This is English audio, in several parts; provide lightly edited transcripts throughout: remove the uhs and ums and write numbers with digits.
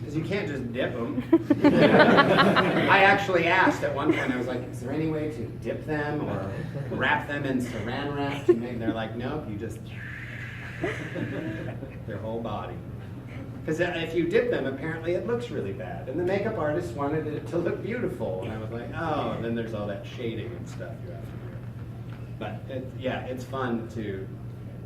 because you can't just dip them. I actually asked at one point, I was like, is there any way to dip them or wrap them in saran wrap? And they're like, nope, you just their whole body. Because if you dip them, apparently it looks really bad. And the makeup artist wanted it to look beautiful. And I was like, oh, and then there's all that shading and stuff you have to do. But yeah, it's fun to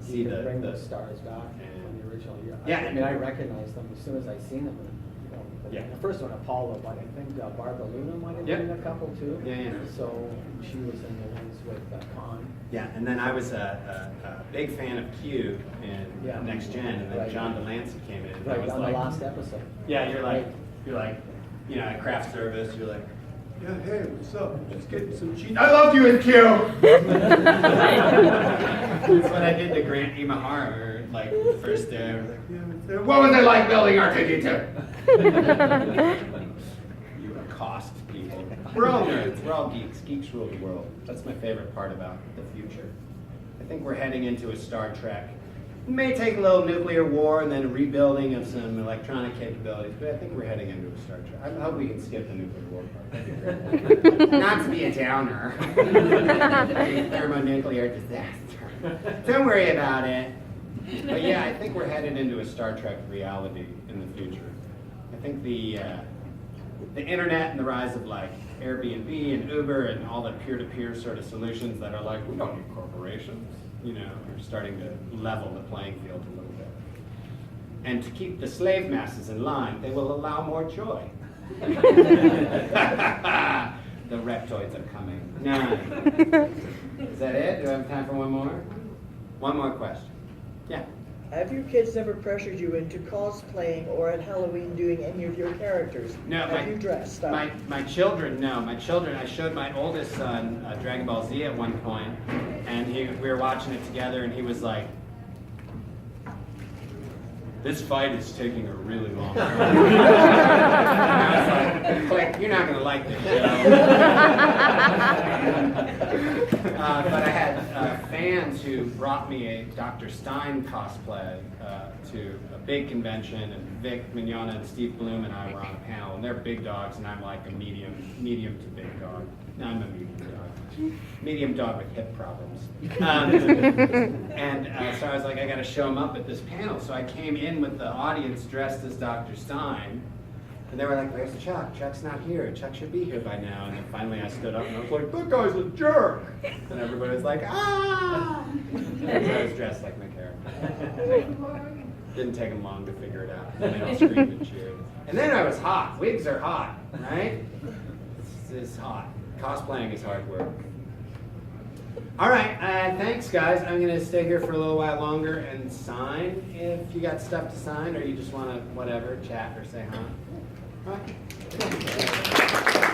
see you can bring the those stars back from the original year. Yeah. I mean, I recognize them as soon as I seen them. You know, Yeah. The first one, Apollo, but I think Barbara Luna might have been in a couple too. Yeah. So she was in the ones with Khan. Yeah, and then I was a big fan of Q in Next Gen, and then John Delancey came in. And Right, I was on like, the last episode. Yeah, you're like, you know, at craft service, you're like, yeah, hey, what's up? Just getting some cheese. I love you in Q! That's what I did to Grant Imahara, like, the first day. I was like, yeah, what was it like building R2-D2? You accost people. We're all nerds. We're all geeks. Geeks rule the world. That's my favorite part about the future. I think we're heading into a Star Trek. It may take a little nuclear war and then a rebuilding of some electronic capabilities, but I think we're heading into a Star Trek. I hope we can skip the nuclear war part. That'd be great. Not to be a downer. Thermonuclear disaster. Don't worry about it. But yeah, I think we're headed into a Star Trek reality in the future. I think the internet and the rise of like Airbnb and Uber and all the peer-to-peer sort of solutions that are like, we don't need corporations, you know, are starting to level the playing field a little bit. And to keep the slave masses in line, they will allow more joy. The reptoids are coming. 9. Is that it? Do I have time for one more? One more question. Yeah. Have your kids ever pressured you into cosplaying or at Halloween doing any of your characters? No, Have you dressed up? my children, no. My children, I showed my oldest son Dragon Ball Z at one point, and we were watching it together, and he was like, this fight is taking a really long time. And I was like, click, you're not going to like this show. But I had fans who brought me a Dr. Stein cosplay to a big convention, and Vic Mignogna and Steve Bloom and I were on a panel, and they're big dogs, and I'm like a medium to big dog. No, I'm a medium dog. Medium dog with hip problems. So I was like, I got to show him up at this panel. So I came in with the audience dressed as Dr. Stein. And they were like, where's Chuck? Chuck's not here. Chuck should be here by now. And then finally I stood up and I was like, that guy's a jerk. And everybody was like, ah! And I was dressed like my character. Didn't take them long to figure it out. And they all screamed and cheered. And then I was hot. Wigs are hot, right? It's hot. Cosplaying is hard work. All right, thanks guys. I'm gonna stay here for a little while longer and sign if you got stuff to sign, or you just wanna, whatever, chat or say hi. All right.